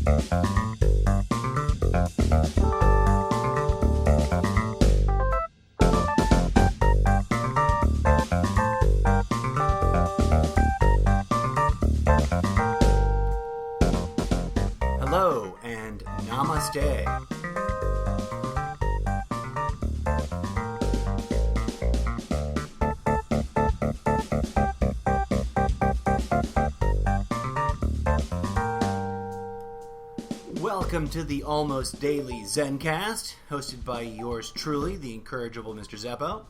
Hello and namaste. Welcome to the almost daily ZenCast, hosted by yours truly, the incorrigible Mr. Zeppo.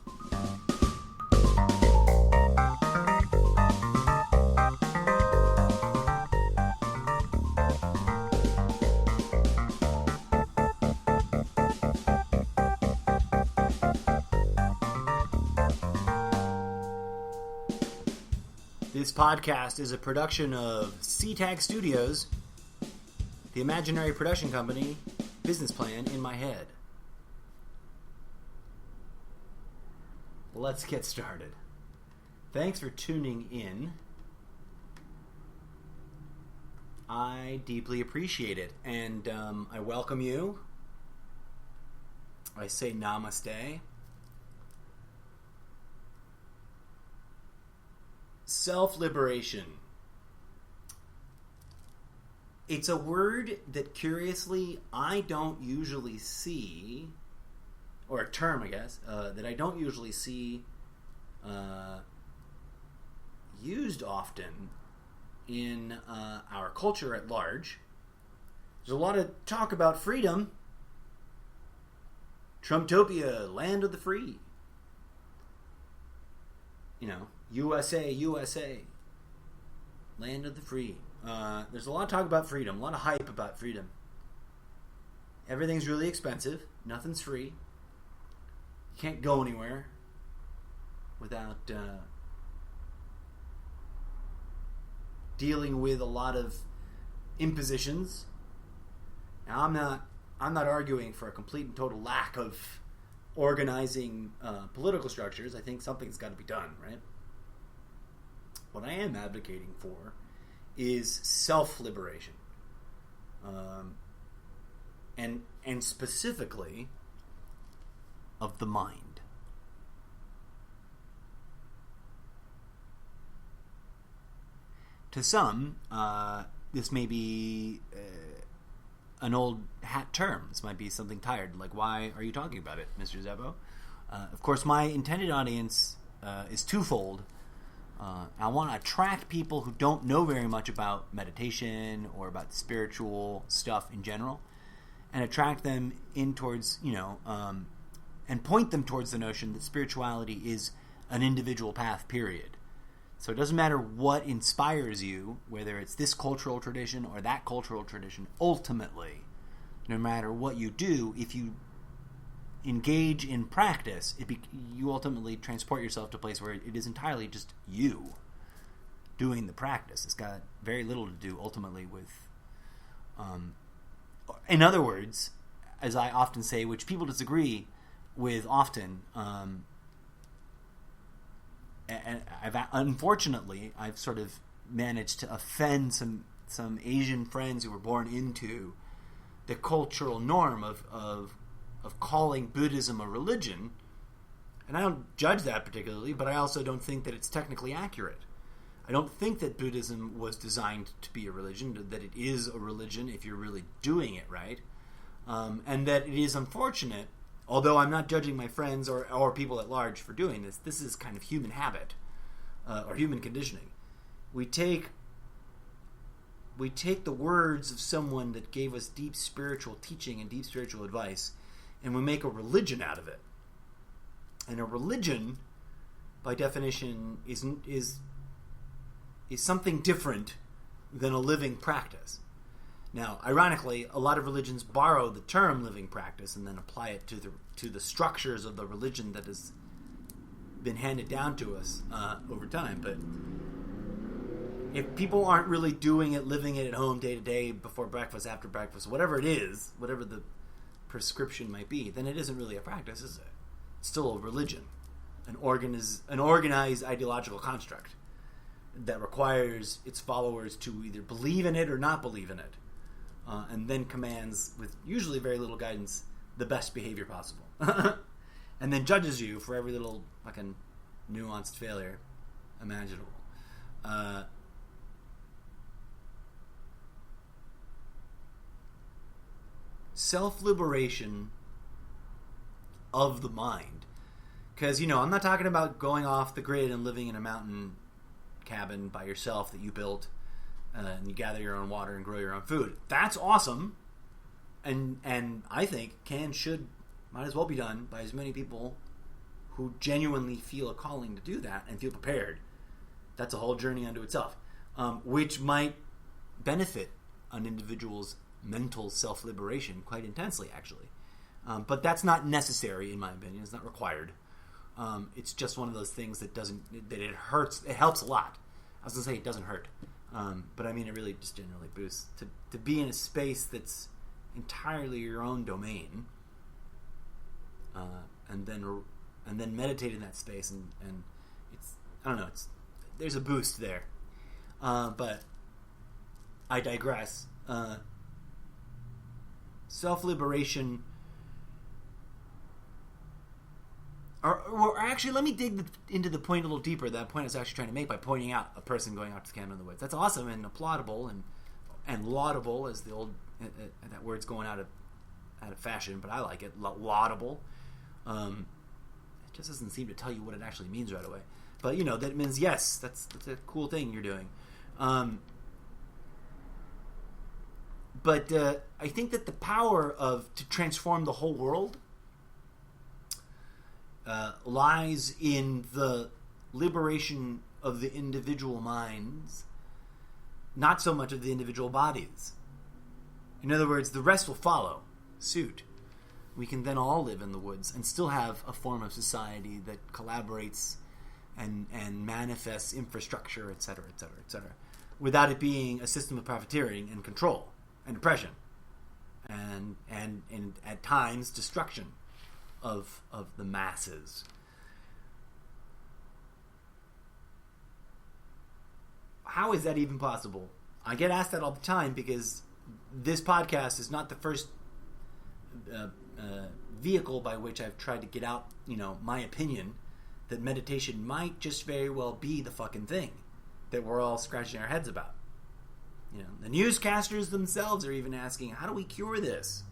This podcast is a production of SeaTag Studios, the imaginary production company, business plan in my head. Let's get started. Thanks for tuning in. I deeply appreciate it, and I welcome you. I say namaste. Self-liberation. It's a word that, curiously, I don't usually see, or a term, I guess, that I don't usually see used often in our culture at large. There's a lot of talk about freedom. Trumptopia, land of the free. You know, USA, USA, land of the free. There's a lot of talk about freedom, a lot of hype about freedom. Everything's really expensive. Nothing's free. You can't go anywhere without dealing with a lot of impositions. Now, I'm not arguing for a complete and total lack of organizing political structures. I think something's got to be done, right? What I am advocating for is self-liberation, and specifically of the mind. To some, this may be an old hat term. This might be something tired, like, why are you talking about it, Mr. Zeppo? Of course, my intended audience is twofold. I want to attract people who don't know very much about meditation or about spiritual stuff in general, and attract them in towards, and point them towards the notion that spirituality is an individual path, period. So it doesn't matter what inspires you, whether it's this cultural tradition or that cultural tradition. Ultimately, no matter what you do, if you engage in practice, you ultimately transport yourself to a place where it is entirely just you doing the practice. It's got very little to do ultimately with, in other words, as I often say, which people disagree with often, and I've sort of managed to offend some Asian friends who were born into the cultural norm of calling Buddhism a religion, and I don't judge that particularly, but I also don't think that it's technically accurate. I don't think that Buddhism was designed to be a religion, that it is a religion if you're really doing it right, and that it is unfortunate, although I'm not judging my friends or people at large for doing this. This is kind of human habit, or human conditioning. We take the words of someone that gave us deep spiritual teaching and deep spiritual advice, and we make a religion out of it. And a religion, by definition, is something different than a living practice. Now, ironically, a lot of religions borrow the term living practice and then apply it to the structures of the religion that has been handed down to us over time. But if people aren't really doing it, living it at home day to day, before breakfast, after breakfast, whatever it is, whatever the prescription might be, then it isn't really a practice, is it? It's still a religion, an organized ideological construct that requires its followers to either believe in it or not believe in it. and then commands, with usually very little guidance, the best behavior possible. And then judges you for every little fucking nuanced failure imaginable. Self-liberation of the mind. Because, I'm not talking about going off the grid and living in a mountain cabin by yourself that you built, and you gather your own water and grow your own food. That's awesome, and I think might as well be done by as many people who genuinely feel a calling to do that and feel prepared. That's a whole journey unto itself, which might benefit an individual's mental self-liberation quite intensely, actually. But that's not necessary, in my opinion. It's not required. It's just one of those things that it hurts. It helps a lot. I was going to say it doesn't hurt. But I mean, it really just generally boosts. To be in a space that's entirely your own domain, and then meditate in that space, and it's, I don't know, there's a boost there. But I digress. Self-liberation... Or actually, let me dig into the point a little deeper. That point I was actually trying to make by pointing out a person going out to the cabin in the woods. That's awesome and applaudable and laudable, as the old that word's going out of fashion, but I like it. Laudable. It just doesn't seem to tell you what it actually means right away. But that means yes, that's a cool thing you're doing. But I think that the power to transform the whole world lies in the liberation of the individual minds, not so much of the individual bodies. In other words, the rest will follow suit. We can then all live in the woods and still have a form of society that collaborates and manifests infrastructure, etc., etc., etc., without it being a system of profiteering and control and oppression and at times destruction of the masses. How is that even possible? I get asked that all the time because this podcast is not the first vehicle by which I've tried to get out, my opinion that meditation might just very well be the fucking thing that we're all scratching our heads about. The newscasters themselves are even asking, how do we cure this?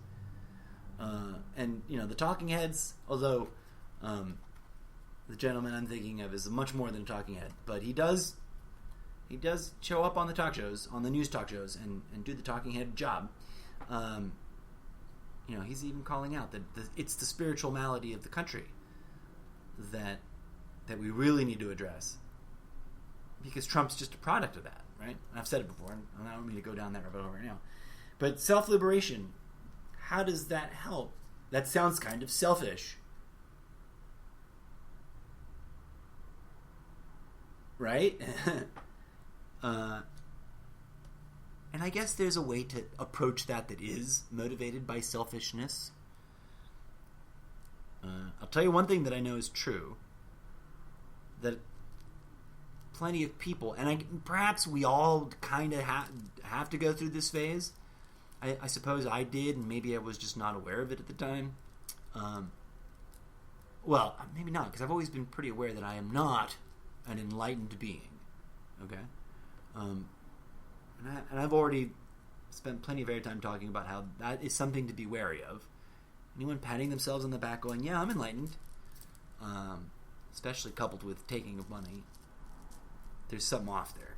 And the talking heads, although the gentleman I'm thinking of is much more than a talking head, but he does show up on the talk shows, on the news talk shows, and do the talking head job. He's even calling out that it's the spiritual malady of the country that we really need to address, because Trump's just a product of that, right? And I've said it before, and I don't mean to go down that rabbit hole right now. But self-liberation, how does that help? That sounds kind of selfish, right? And I guess there's a way to approach that is motivated by selfishness. I'll tell you one thing that I know is true, that plenty of people, and perhaps we all kind of have to go through this phase. I suppose I did, and maybe I was just not aware of it at the time. Well, maybe not, because I've always been pretty aware that I am not an enlightened being. Okay? And I've already spent plenty of airtime talking about how that is something to be wary of. Anyone patting themselves on the back going, yeah, I'm enlightened, especially coupled with taking of money, there's something off there.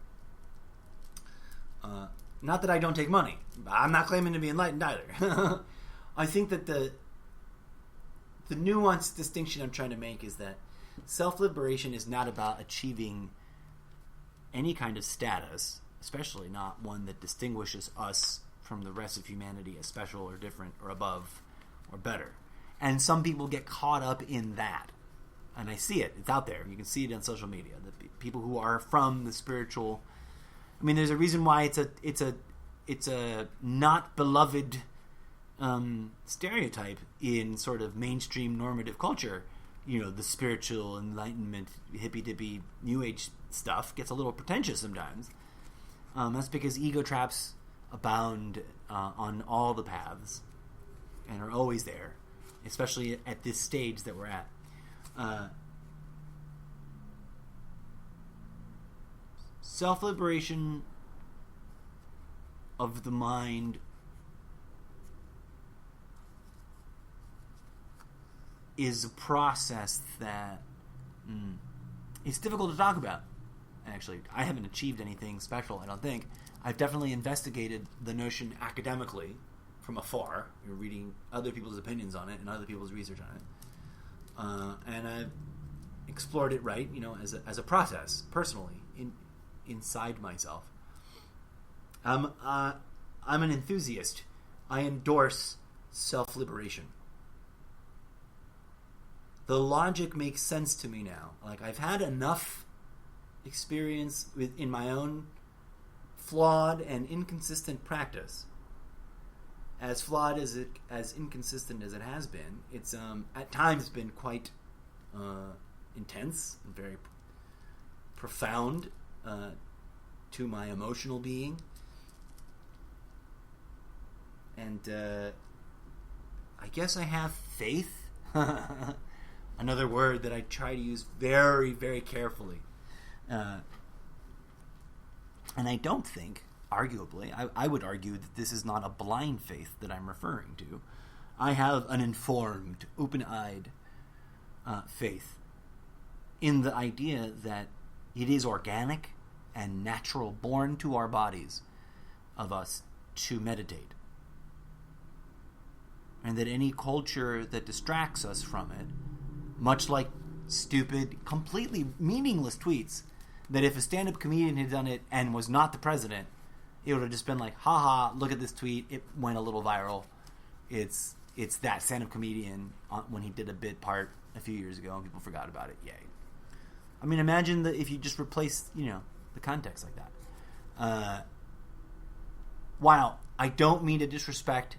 Not that I don't take money. I'm not claiming to be enlightened either. I think that the nuanced distinction I'm trying to make is that self-liberation is not about achieving any kind of status, especially not one that distinguishes us from the rest of humanity as special or different or above or better. And some people get caught up in that. And I see it. It's out there. You can see it on social media. The people who are from the spiritual... I mean, there's a reason why it's a not beloved stereotype in sort of mainstream normative culture. The spiritual enlightenment, hippy-dippy, new age stuff gets a little pretentious sometimes. That's because ego traps abound on all the paths and are always there, especially at this stage that we're at. Self-liberation of the mind is a process that it's difficult to talk about. Actually, I haven't achieved anything special, I don't think. I've definitely investigated the notion academically from afar. You're reading other people's opinions on it and other people's research on it. And I've explored it, right, as a process, personally, inside myself. I'm an enthusiast. I endorse self-liberation. The logic makes sense to me now. Like, I've had enough experience in my own flawed and inconsistent practice. As flawed as inconsistent as it has been, it's at times been quite intense and very profound to my emotional being. And I guess I have faith. Another word that I try to use very, very carefully. And I don't think, arguably, I would argue that this is not a blind faith that I'm referring to. I have an informed, open-eyed faith in the idea that it is organic and natural, born to our bodies, of us to meditate. And that any culture that distracts us from it, much like stupid, completely meaningless tweets, that if a stand-up comedian had done it and was not the president, it would have just been like, haha, look at this tweet, it went a little viral. It's that stand-up comedian when he did a bit part a few years ago and people forgot about it. Yay. I mean, imagine if you just replace, the context like that. While I don't mean to disrespect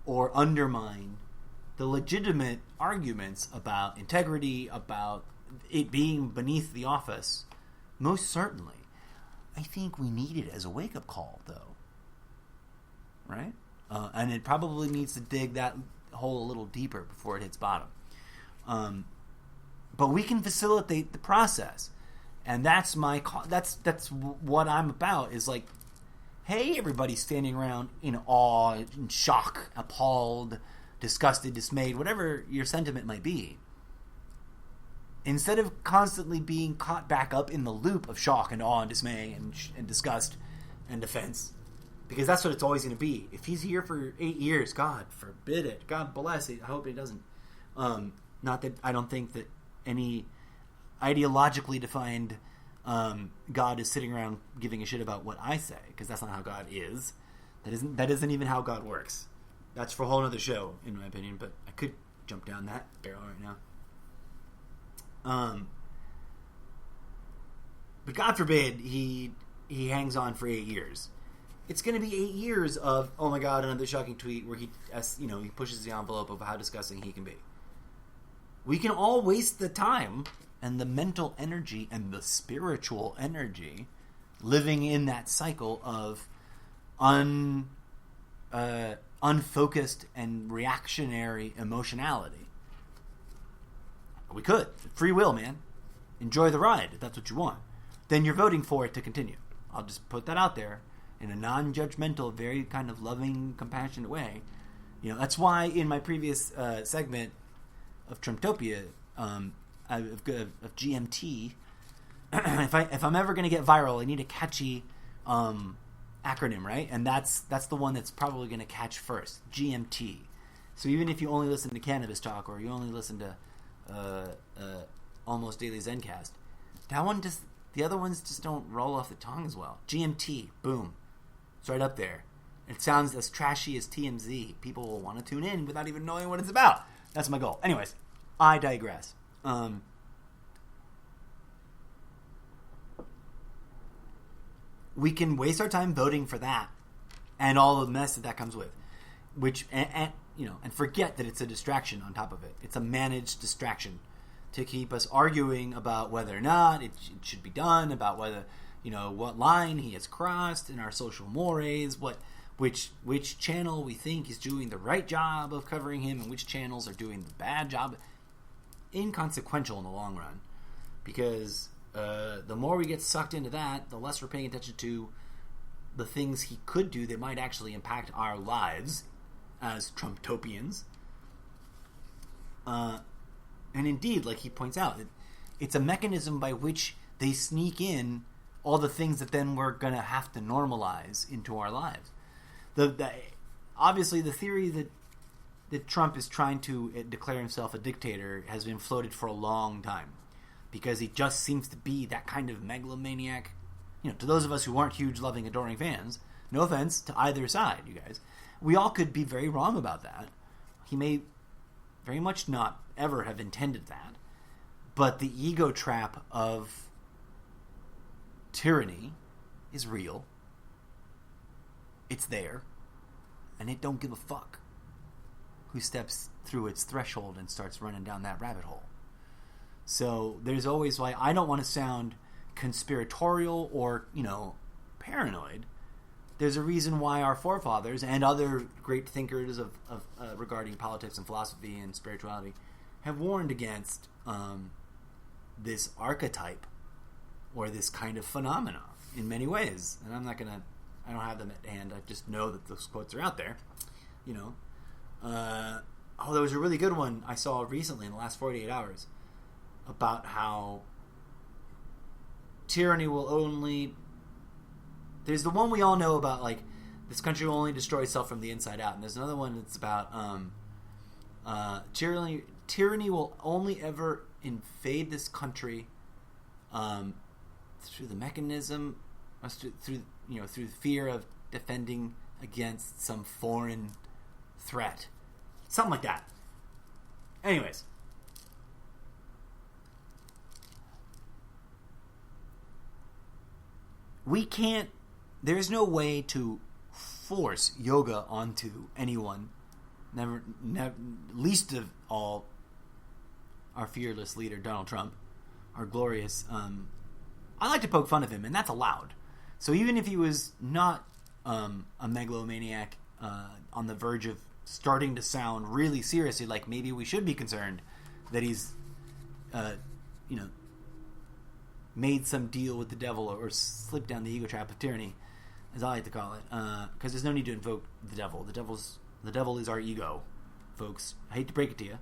or undermine the legitimate arguments about integrity, about it being beneath the office, most certainly. I think we need it as a wake-up call, though. Right? And it probably needs to dig that hole a little deeper before it hits bottom. But we can facilitate the process. And that's that's what I'm about, is like, hey, everybody standing around in awe, in shock, appalled, disgusted, dismayed, whatever your sentiment might be. Instead of constantly being caught back up in the loop of shock and awe and dismay and disgust and defense, because that's what it's always going to be. If he's here for 8 years, God forbid it. God bless it. I hope it doesn't. Not that I don't think that any ideologically defined God is sitting around giving a shit about what I say, because that's not how God is. That isn't even how God works. That's for a whole other show, in my opinion. But I could jump down that barrel right now. But God forbid he hangs on for 8 years. It's going to be 8 years of, oh my God, another shocking tweet where he pushes the envelope of how disgusting he can be. We can all waste the time and the mental energy and the spiritual energy living in that cycle of unfocused and reactionary emotionality. We could. Free will, man. Enjoy the ride if that's what you want. Then you're voting for it to continue. I'll just put that out there in a non-judgmental, very kind of loving, compassionate way. That's why in my previous segment of Trumptopia, of GMT, if I'm ever going to get viral, I need a catchy acronym, right? And that's the one that's probably going to catch first, GMT. So even if you only listen to Cannabis Talk or you only listen to Almost Daily ZenCast, the other ones just don't roll off the tongue as well. GMT, boom, it's right up there. It sounds as trashy as TMZ. People will want to tune in without even knowing what it's about. That's my goal. Anyways, I digress. We can waste our time voting for that and all the mess that comes with, and forget that it's a distraction on top of it. It's a managed distraction to keep us arguing about whether or not it should be done, about whether what line he has crossed in our social mores, which channel we think is doing the right job of covering him, and which channels are doing the bad job. Inconsequential in the long run, because the more we get sucked into that, the less we're paying attention to the things he could do that might actually impact our lives as Trumptopians. And indeed, like he points out, it's a mechanism by which they sneak in all the things that then we're going to have to normalize into our lives. Obviously, the theory that Trump is trying to declare himself a dictator has been floated for a long time, because he just seems to be that kind of megalomaniac. To those of us who aren't huge, loving, adoring fans, no offense to either side, you guys, we all could be very wrong about that. He may very much not ever have intended that, but the ego trap of tyranny is real. It's there, and it don't give a fuck who steps through its threshold and starts running down that rabbit hole. So there's always why I don't want to sound conspiratorial or, paranoid. There's a reason why our forefathers and other great thinkers of regarding politics and philosophy and spirituality have warned against this archetype or this kind of phenomena in many ways. And I don't have them at hand. I just know that those quotes are out there. There was a really good one I saw recently in the last 48 hours about how tyranny will only... There's the one we all know about, like, this country will only destroy itself from the inside out. And there's another one that's about tyranny will only ever invade this country through the mechanism, through the fear of defending against some foreign threat. Something like that. Anyways. There's no way to force yoga onto anyone. Never, least of all, our fearless leader, Donald Trump, our glorious... I like to poke fun of him, and that's allowed. So even if he was not a megalomaniac on the verge of starting to sound really seriously, like maybe we should be concerned that he's, made some deal with the devil or slipped down the ego trap of tyranny, as I like to call it, because there's no need to invoke the devil. The devil is our ego, folks. I hate to break it to you.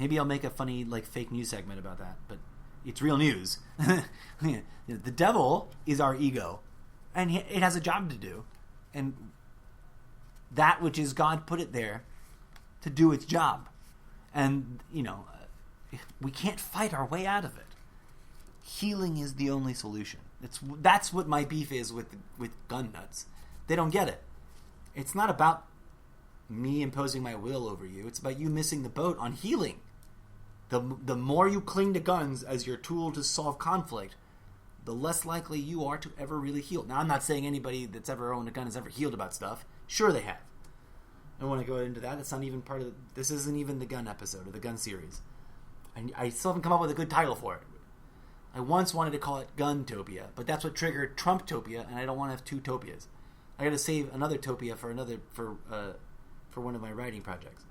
Maybe I'll make a funny, fake news segment about that, but it's real news. The devil is our ego, and it has a job to do, and that which is God put it there to do its job, and we can't fight our way out of it. Healing is the only solution. That's what my beef is with gun nuts. They don't get it. It's not about me imposing my will over you. It's about you missing the boat on healing. The more you cling to guns as your tool to solve conflict, the less likely you are to ever really heal. Now, I'm not saying anybody that's ever owned a gun has ever healed about stuff. Sure they have. I don't want to go into that. That's not even part of this isn't even the gun episode or the gun series. I still haven't come up with a good title for it. I once wanted to call it Guntopia, but that's what triggered Trumptopia, and I don't want to have two topias. I got to save another topia for one of my writing projects.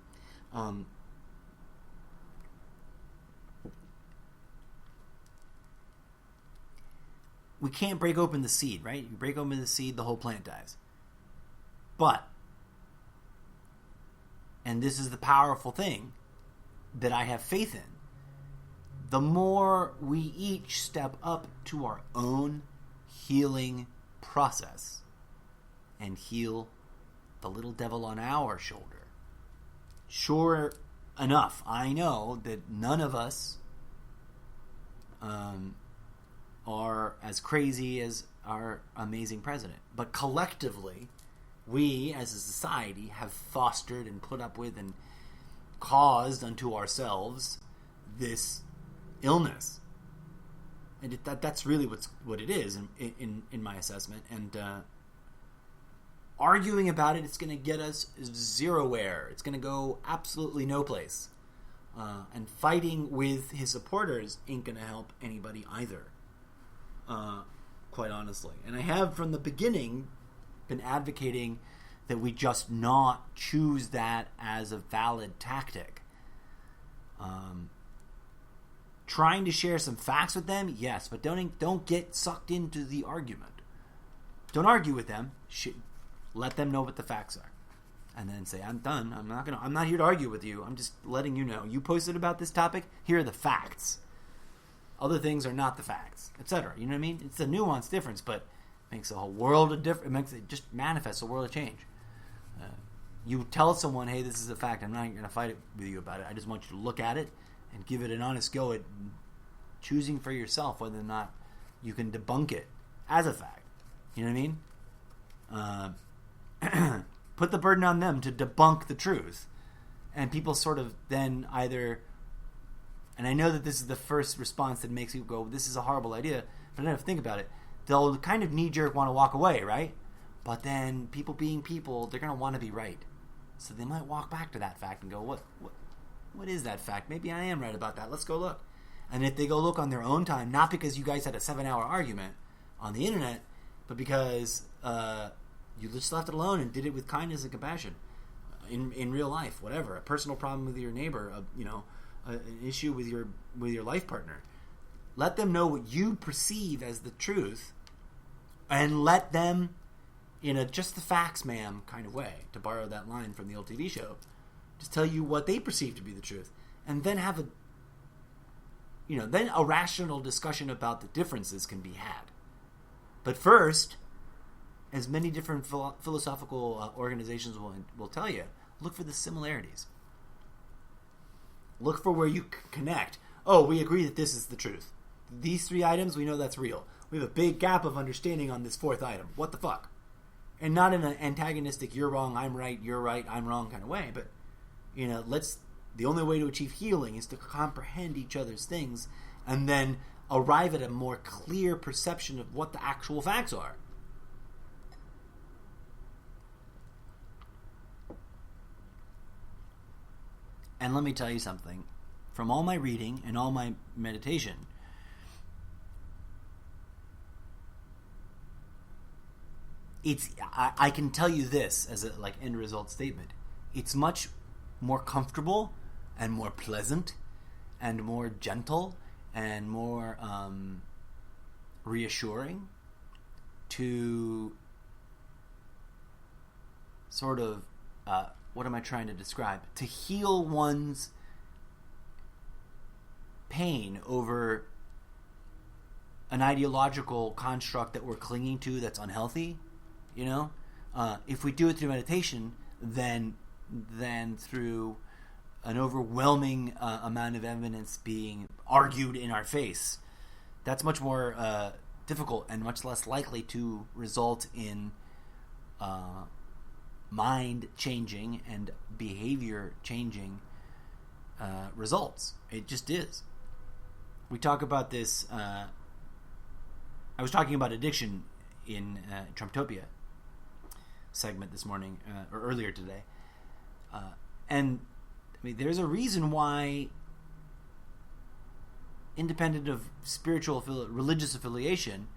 We can't break open the seed, right? You break open the seed, the whole plant dies. But, and this is the powerful thing that I have faith in, the more we each step up to our own healing process and heal the little devil on our shoulder. Sure enough, I know that none of us are as crazy as our amazing president. But collectively, we as a society have fostered and put up with and caused unto ourselves this illness, and that's really what it is in my assessment. And arguing about it's going to get us zero-where. It's going to go absolutely no place. And fighting with his supporters ain't going to help anybody either. quite honestly. And I have from the beginning been advocating that we just not choose that as a valid tactic. Trying to share some facts with them, yes, but don't get sucked into the argument. Don't argue with them. Let them know what the facts are, and then say, "I'm done. I'm not here to argue with you. I'm just letting you know. You posted about this topic. Here are the facts. Other things are not the facts, etc." You know what I mean? It's a nuanced difference, but it makes a whole world of difference. It just manifests a world of change. You tell someone, "Hey, this is a fact. I'm not going to fight with you about it. I just want you to look at it and give it an honest go at choosing for yourself whether or not you can debunk it as a fact." You know what I mean? Put the burden on them to debunk the truth. And people sort of then either... And I know that this is the first response that makes you go, "This is a horrible idea," but I don't have to think about it. They'll kind of knee-jerk want to walk away, right? But then people being people, they're going to want to be right. So they might walk back to that fact and go, what is that fact? Maybe I am right about that. Let's go look. And if they go look on their own time, not because you guys had a 7-hour argument on the internet, but because you just left it alone and did it with kindness and compassion in real life, whatever, a personal problem with your neighbor, an issue with your life partner. Let them know what you perceive as the truth, and let them, in a just the facts, ma'am kind of way, to borrow that line from the old TV show, just tell you what they perceive to be the truth, and then have then a rational discussion about the differences can be had. But first, as many different philosophical organizations will tell you, look for the similarities. Look for where you connect. Oh, we agree that this is the truth. These 3 items, we know that's real. We have a big gap of understanding on this 4th item. What the fuck? And not in an antagonistic, you're wrong, I'm right, you're right, I'm wrong kind of way, but the only way to achieve healing is to comprehend each other's things and then arrive at a more clear perception of what the actual facts are. And let me tell you something. From all my reading and all my meditation, I can tell you this as a end result statement. It's much more comfortable and more pleasant and more gentle and more reassuring to sort of what am I trying to describe? To heal one's pain over an ideological construct that we're clinging to that's unhealthy. If we do it through meditation, then through an overwhelming amount of evidence being argued in our face, that's much more difficult and much less likely to result in mind changing and behavior changing results. It just is. We talk about this. I was talking about addiction in Trumptopia segment this morning or earlier today, and there's a reason why, independent of spiritual religious affiliation,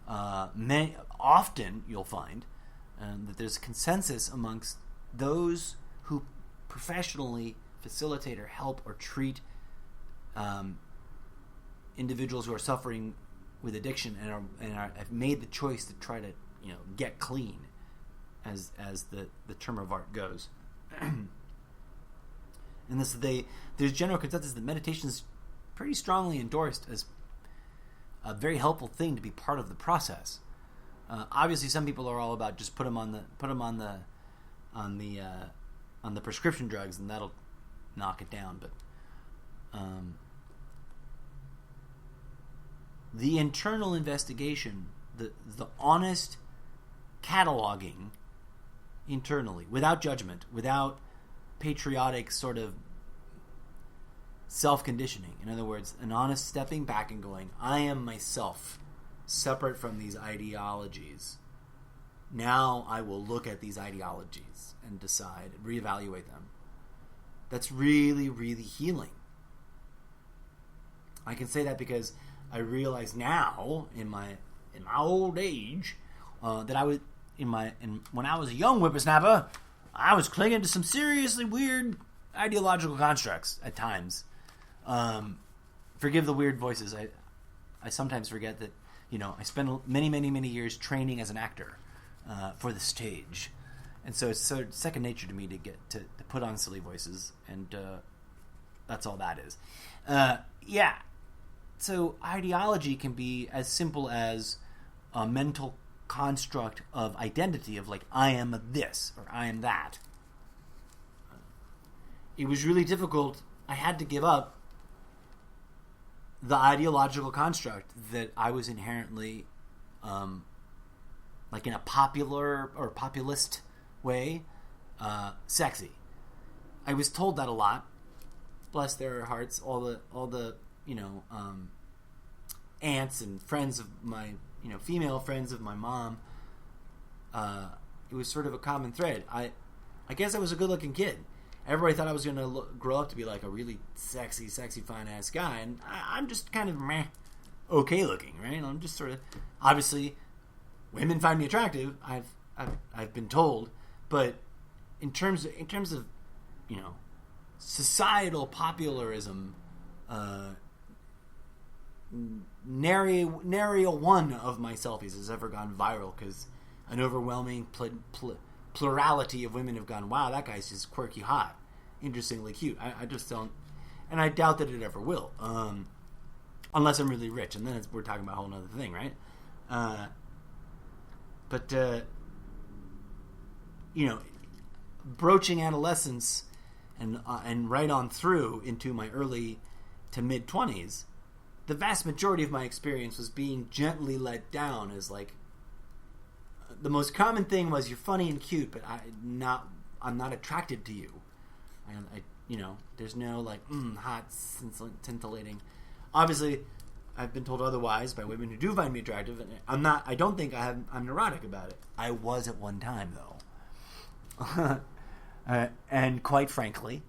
often you'll find that there's consensus amongst those who professionally facilitate or help or treat individuals who are suffering with addiction and have made the choice to try to get clean, as the term of art goes. And there's general consensus that meditation is pretty strongly endorsed as a very helpful thing to be part of the process. Obviously, some people are all about just put them on the prescription drugs, and that'll knock it down. But the internal investigation, the honest cataloging internally, without judgment, without patriotic sort of self-conditioning. In other words, an honest stepping back and going, I am myself, separate from these ideologies. Now I will look at these ideologies and decide, reevaluate them. That's really, really healing. I can say that because I realize now, in my in my old age, that I was when I was a young whippersnapper, I was clinging to some seriously weird ideological constructs at times. Forgive the weird voices. I sometimes forget that, I spent many years training as an actor for the stage. And so it's sort of second nature to me to get to put on silly voices, and that's all that is. Yeah. So ideology can be as simple as a mental construct of identity of, like, I am this or I am that. It was really difficult. I had to give up the ideological construct that I was inherently, like, in a popular or populist way, sexy. I was told that a lot. Bless their hearts, all the aunts and friends of my, female friends of my mom. It was sort of a common thread. I guess I was a good-looking kid. Everybody thought I was going to grow up to be like a really sexy, fine-ass guy, and I'm just kind of okay-looking, right? I'm just sort of, obviously, women find me attractive. I've been told, but in terms of societal popularism, nary one of my selfies has ever gone viral because an overwhelming plurality of women have gone, wow, that guy's just quirky hot, interestingly cute. I just don't, and I doubt that it ever will, unless I'm really rich, and then we're talking about a whole other thing, right? But broaching adolescence and right on through into my early to mid 20s, the vast majority of my experience was being gently let down as, like, the most common thing was, you're funny and cute, but I'm not attracted to you. There's no, like, hot, scintillating. Obviously, I've been told otherwise by women who do find me attractive, and I don't think I'm neurotic about it. I was at one time, though. And quite frankly,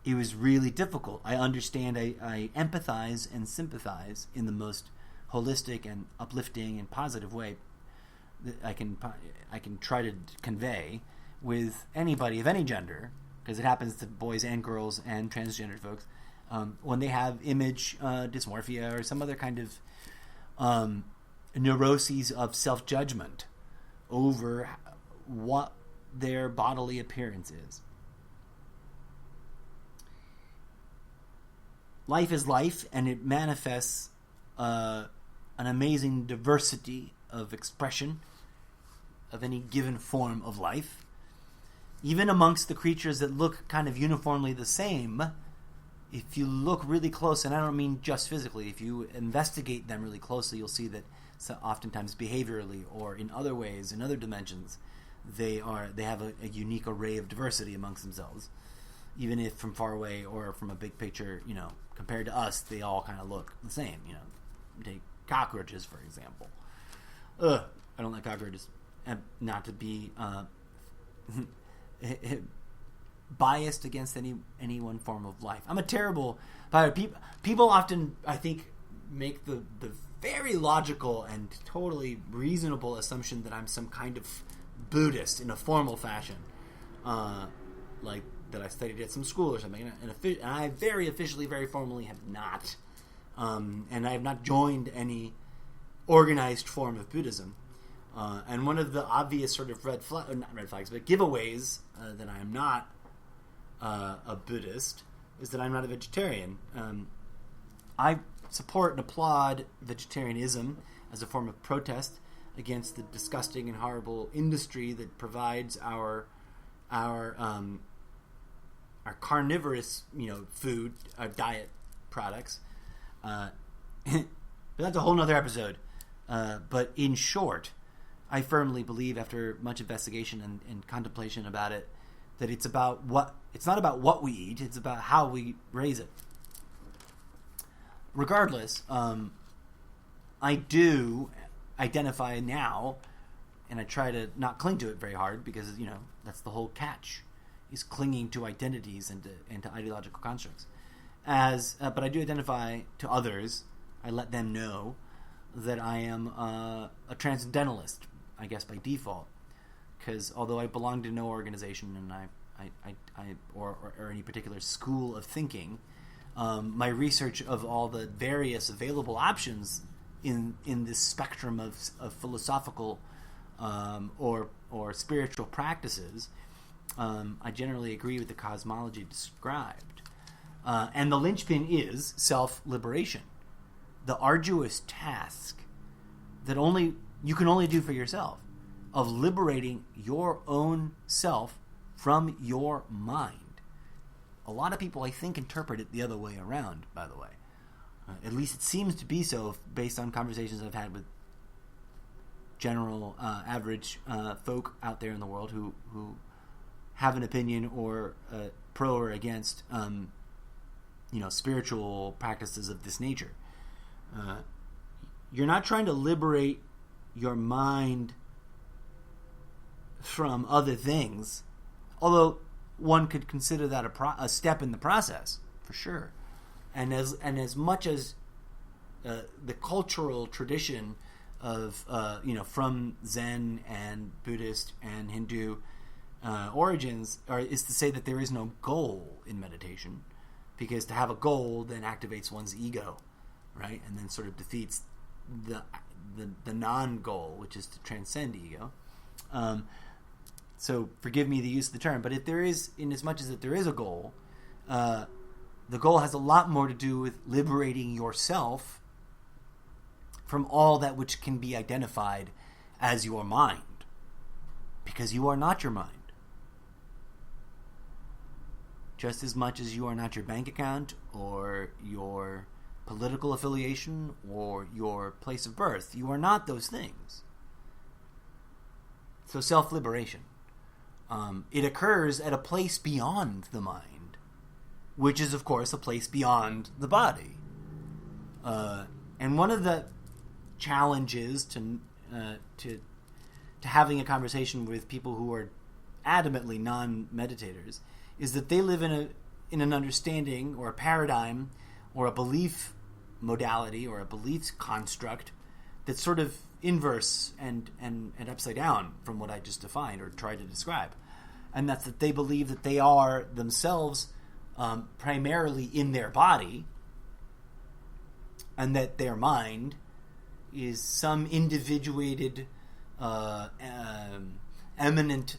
it was really difficult. I understand, I empathize and sympathize in the most holistic and uplifting and positive way that I can try to convey with anybody of any gender, because it happens to boys and girls and transgendered folks, when they have image dysmorphia or some other kind of neuroses of self-judgment over what their bodily appearance is. Life is life, and it manifests an amazing diversity of expression of any given form of life. Even amongst the creatures that look kind of uniformly the same, if you look really close, and I don't mean just physically, if you investigate them really closely, you'll see that oftentimes behaviorally or in other ways, in other dimensions, they have a unique array of diversity amongst themselves. Even if from far away or from a big picture, compared to us, they all kind of look the same. Take cockroaches, for example. I don't like cockroaches. And not to be biased against any one form of life. I'm a terrible... People often, I think, make the very logical and totally reasonable assumption that I'm some kind of Buddhist in a formal fashion. Like that I studied at some school or something. And I very officially, very formally have not. And I have not joined any organized form of Buddhism. And one of the obvious sort of not red flags, but giveaways that I am not a Buddhist is that I'm not a vegetarian. I support and applaud vegetarianism as a form of protest against the disgusting and horrible industry that provides our carnivorous, food, diet products. But that's a whole nother episode. But in short, I firmly believe, after much investigation and contemplation about it, that it's not about what we eat, it's about how we raise it. Regardless, I do identify now, and I try to not cling to it very hard, because, that's the whole catch, is clinging to identities and to ideological constructs. But I do identify to others I let them know that I am a transcendentalist, I guess by default, because although I belong to no organization and or any particular school of thinking, my research of all the various available options in this spectrum of philosophical or spiritual practices, I generally agree with the cosmology described. And the linchpin is self-liberation, the arduous task that you can only do for yourself, of liberating your own self from your mind. A lot of people, I think, interpret it the other way around, by the way. At least it seems to be so based on conversations I've had with general average folk out there in the world who have an opinion or pro or against spiritual practices of this nature. You're not trying to liberate your mind from other things, although one could consider that a step in the process, for sure. And as much as the cultural tradition of from Zen and Buddhist and Hindu origins is to say that there is no goal in meditation, because to have a goal then activates one's ego, right, and then sort of defeats the non-goal, which is to transcend ego. So forgive me the use of the term, but if there is, in as much as that there is a goal, the goal has a lot more to do with liberating yourself from all that which can be identified as your mind, because you are not your mind. Just as much as you are not your bank account or your political affiliation or your place of birth, you are not those things. So self-liberation, it occurs at a place beyond the mind, which is, of course, a place beyond the body. And one of the challenges to having a conversation with people who are adamantly non-meditators is that they live in an understanding or a paradigm or a belief modality or a belief construct that's sort of inverse and upside down from what I just defined or tried to describe. And that's that they believe that they are themselves primarily in their body, and that their mind is some individuated eminent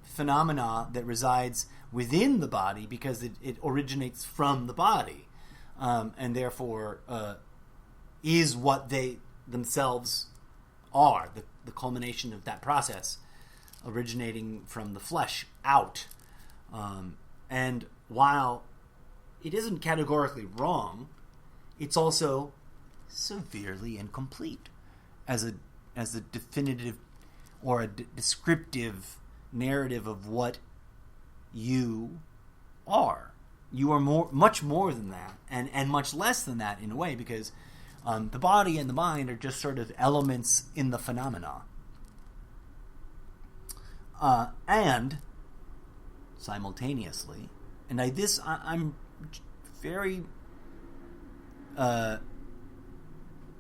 phenomena that resides within the body because it originates from the body, and therefore is what they themselves are, the culmination of that process originating from the flesh out. And while it isn't categorically wrong, it's also severely incomplete as a definitive or a descriptive narrative of what you are. You are much more than that, and much less than that in a way, because the body and the mind are just sort of elements in the phenomena. And simultaneously, and I'm very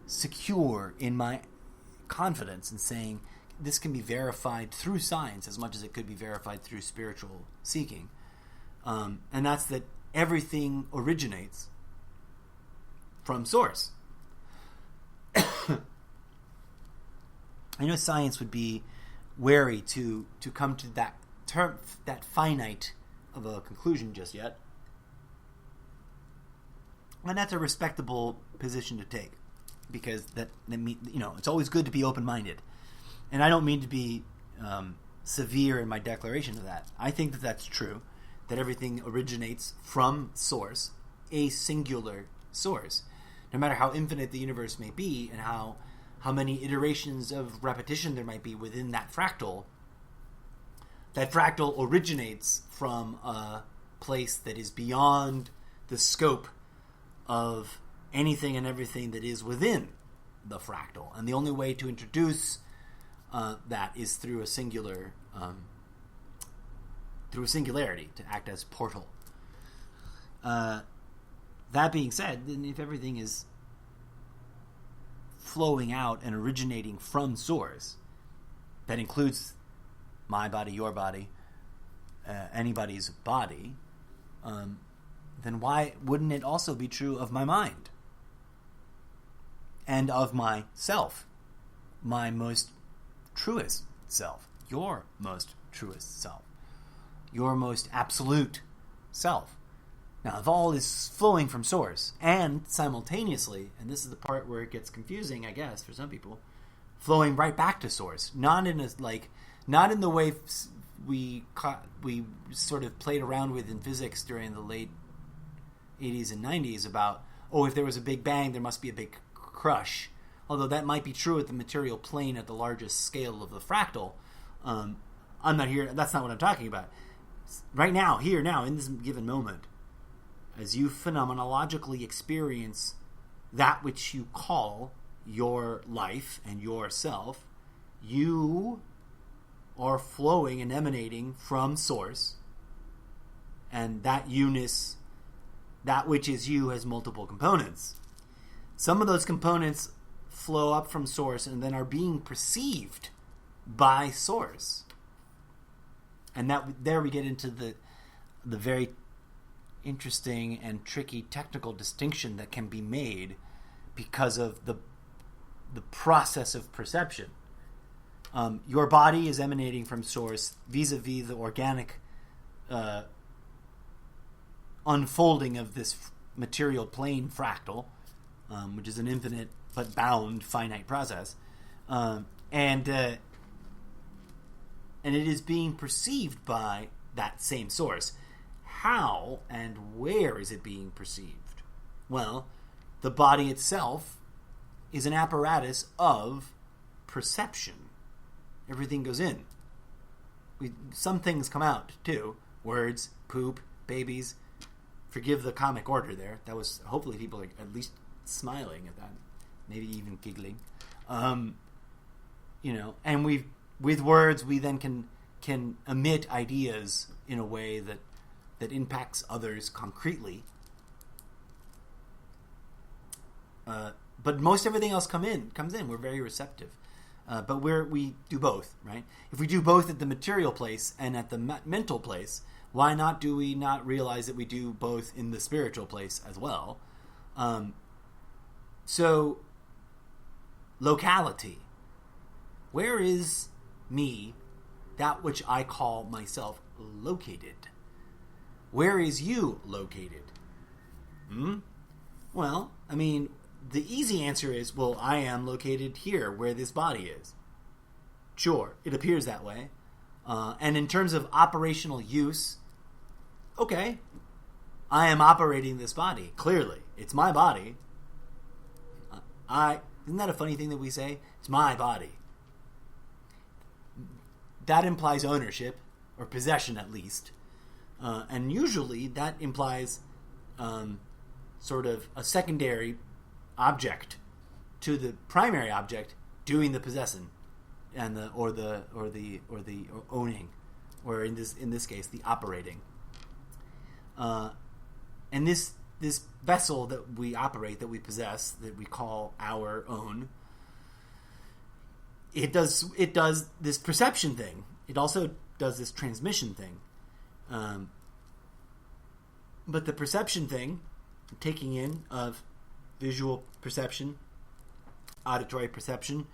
secure in my confidence in saying this can be verified through science as much as it could be verified through spiritual seeking. And that's that everything originates from source. I know science would be wary to come to that term, that finite of a conclusion just yet. And that's a respectable position to take, because that it's always good to be open-minded. And I don't mean to be severe in my declaration of that. I think that that's true, that everything originates from source, a singular source. No matter how infinite the universe may be and how many iterations of repetition there might be within that fractal originates from a place that is beyond the scope of anything and everything that is within the fractal. And the only way to introduce that is through a singularity, to act as portal. That being said, then if everything is flowing out and originating from source, that includes my body, your body, anybody's body, then why wouldn't it also be true of my mind and of myself, my most truest self, your most truest self, your most absolute self? Now, if all is flowing from source and simultaneously, and this is the part where it gets confusing, I guess, for some people, flowing right back to source, not in the way we sort of played around with in physics during the late 80s and 90s about, if there was a big bang, there must be a big crush. Although that might be true at the material plane at the largest scale of the fractal. I'm not here. That's not what I'm talking about. Right now, here, now, in this given moment, as you phenomenologically experience that which you call your life and yourself, you are flowing and emanating from source, and that you-ness, that which is you, has multiple components. Some of those components flow up from source and then are being perceived by source. And there we get into the very interesting and tricky technical distinction that can be made because of the process of perception. Your body is emanating from source vis-a-vis the organic unfolding of this material plane fractal, which is an infinite but bound finite process, and it is being perceived by that same source. How and where is it being perceived? Well, the body itself is an apparatus of perception. Everything goes in. Some things come out, too. Words, poop, babies. Forgive the comic order there. That was, hopefully people are at least smiling at that. Maybe even giggling. And with words, we then can emit ideas in a way that impacts others concretely. But most everything else comes in. We're very receptive. But we do both, right? If we do both at the material place and at the mental place, why not do we not realize that we do both in the spiritual place as well? So, locality. Where is me, that which I call myself, located? Where is you located? Well, I mean, the easy answer is, I am located here, where this body is. Sure, it appears that way. And in terms of operational use, okay, I am operating this body. Clearly, it's my body. Isn't that a funny thing that we say? It's my body. That implies ownership, or possession at least. And usually that implies sort of a secondary object to the primary object doing the possessing and the owning, or in this case the operating. And this vessel that we operate, that we possess, that we call our own, it does this perception thing. It also does this transmission thing. But the perception thing, taking in of visual perception, auditory perception,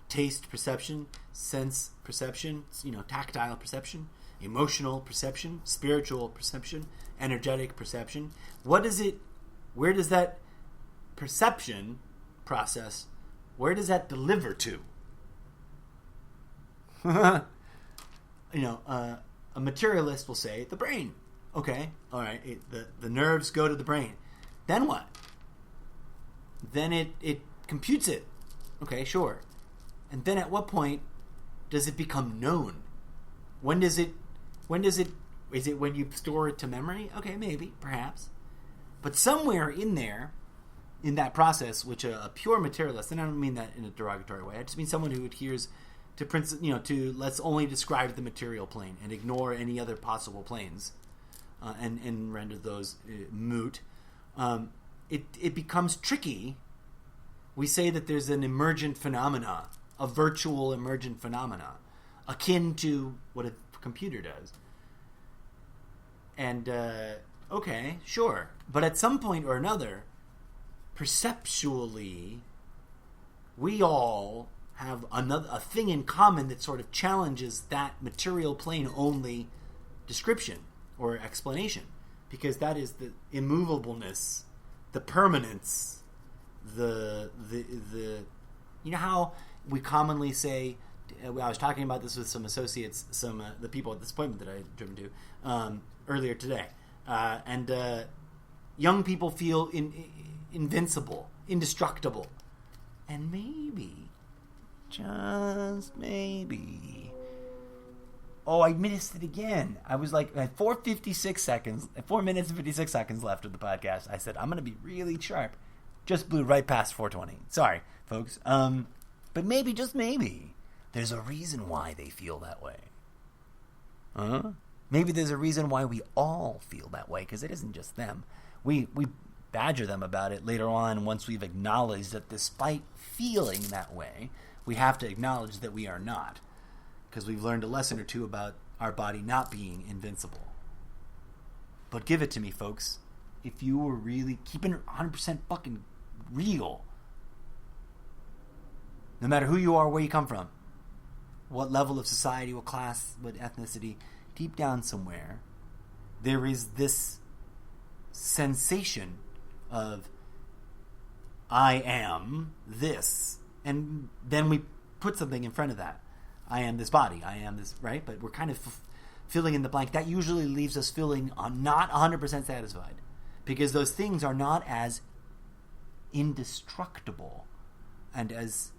taste perception, sense perception, tactile perception, emotional perception, spiritual perception, energetic perception. Where does that perception process, where does that deliver to? A materialist will say the brain. Okay, all right. The nerves go to the brain. Then what? Then it computes it. Okay, sure. And then at what point does it become known? Is it when you store it to memory? Okay, maybe, perhaps. But somewhere in there, in that process, which a pure materialist, and I don't mean that in a derogatory way, I just mean someone who adheres to to let's only describe the material plane and ignore any other possible planes, and render those moot. It becomes tricky We say that there's an emergent phenomena, a virtual emergent phenomena, akin to what a computer does. And, okay, sure. But at some point or another, perceptually, we all have a thing in common that sort of challenges that material plane only description or explanation, because that is the immovableness, the permanence, the you know how we commonly say, I was talking about this with some associates, the people at this appointment that I had driven to earlier today, and young people feel invincible, indestructible, and maybe, just maybe. Oh, I missed it again. I was like, at 4 minutes and 56 seconds left of the podcast. I said, I'm going to be really sharp. Just blew right past 4:20. Sorry, folks. But maybe, just maybe, there's a reason why they feel that way. Maybe there's a reason why we all feel that way, because it isn't just them. We badger them about it later on once we've acknowledged that despite feeling that way, we have to acknowledge that we are not, because we've learned a lesson or two about our body not being invincible. But give it to me, folks. If you were really keeping it 100% fucking real, no matter who you are, where you come from, what level of society, what class, what ethnicity, deep down somewhere, there is this sensation of, I am this. And then we put something in front of that. I am this body. I am this, right? But we're kind of filling in the blank. That usually leaves us feeling not 100% satisfied, because those things are not as indestructible and as,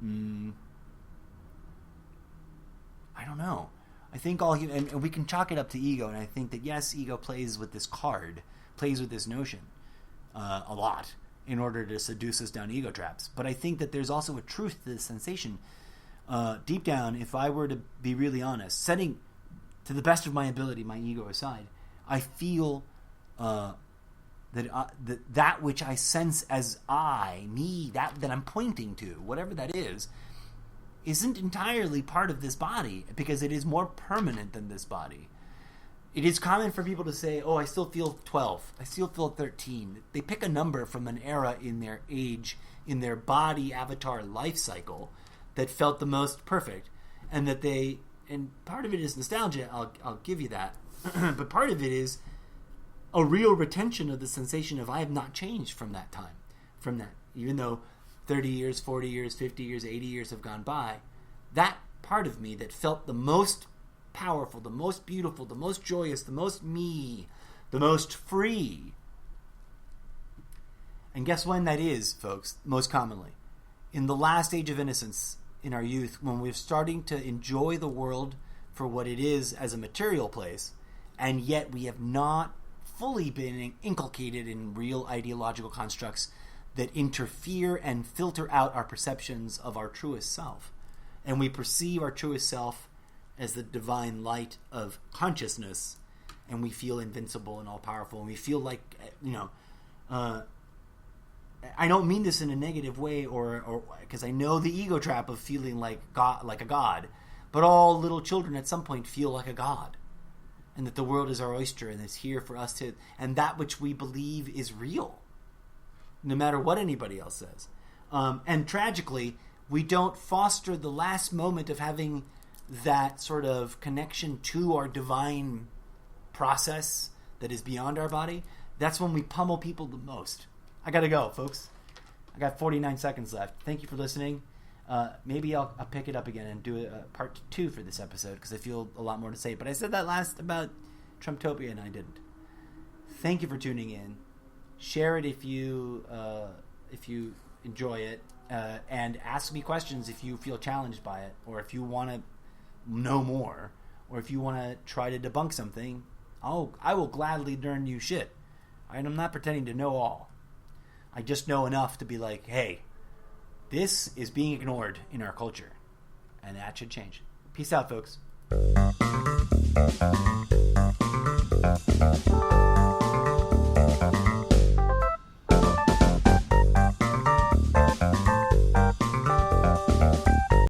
I don't know. I think and we can chalk it up to ego, and I think that, yes, ego plays with this card, plays with this notion a lot in order to seduce us down ego traps. But I think that there's also a truth to this sensation. Deep down, if I were to be really honest, setting to the best of my ability my ego aside, I feel that which I sense as me, that I'm pointing to, whatever that is, isn't entirely part of this body, because it is more permanent than this body. It is common for people to say, oh, I still feel 12. I still feel 13. They pick a number from an era in their age, in their body avatar life cycle, that felt the most perfect. And part of it is nostalgia, I'll give you that. But part of it is a real retention of the sensation of I have not changed from that time. From that, even though 30 years, 40 years, 50 years, 80 years have gone by, that part of me that felt the most powerful, the most beautiful, the most joyous, the most me, the most free. And guess when that is, folks, most commonly? In the last age of innocence, in our youth, when we're starting to enjoy the world for what it is as a material place, and yet we have not fully been inculcated in real ideological constructs that interfere and filter out our perceptions of our truest self. And we perceive our truest self as the divine light of consciousness, and we feel invincible and all-powerful, and we feel like, I don't mean this in a negative way, or because I know the ego trap of feeling like a god, but all little children at some point feel like a god, and that the world is our oyster, and it's here for us to, and that which we believe is real, no matter what anybody else says. And tragically, we don't foster the last moment of having that sort of connection to our divine process that is beyond our body. That's when we pummel people the most. I gotta go, folks. I got 49 seconds left. Thank you for listening. Maybe I'll pick it up again and do a part 2 for this episode, because I feel a lot more to say. But I said that last about Trumptopia, and I didn't. Thank you for tuning in. Share it if you enjoy it, and ask me questions if you feel challenged by it, or if you want to know more, or if you want to try to debunk something. I will gladly learn new shit. I'm not pretending to know all. I just know enough to be like, hey, this is being ignored in our culture, and that should change. Peace out, folks.